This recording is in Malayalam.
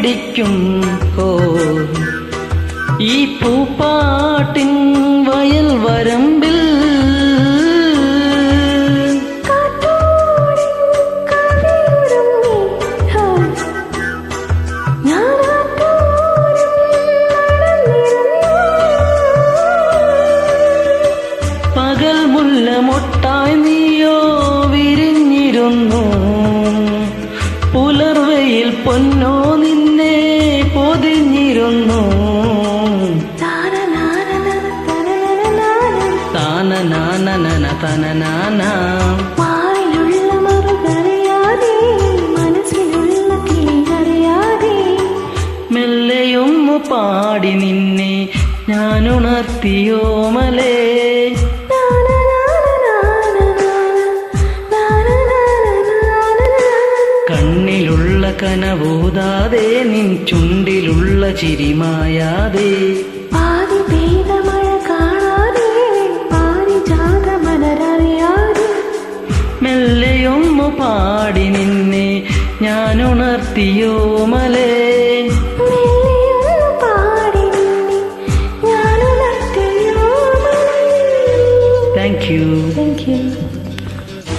പിടിക്കും ഓ ഈ പൂപ്പാട്ടിൻ വയൽ വരമ്പിൽ പകൽ മുല്ല മൊട്ടായി നീയോ വിരിഞ്ഞിരുന്നു പുലർവയിൽ പൊന്നോ നിന്നെ പൊതിഞ്ഞിരുന്നു താനനാനന തനനാന വായിലുള്ള മറുകറിയാതെ മനസ്സിലുള്ള കിളികറിയാതെ മെല്ലെയൊന്നു പാടി നിന്നെ ഞാനുണർത്തിയോമലേ കണ്ണിലുള്ള കനവൂതാതെ നിൻ ചുണ്ടിലുള്ള ചിരിമായാതെ പാതി പെയ്ത മഴ കാണാതെ പാരിജാത മലരറിയാതെ മെല്ലെയൊന്നു പാടി നിന്നെ ഞാനുണർത്തിയോമലേ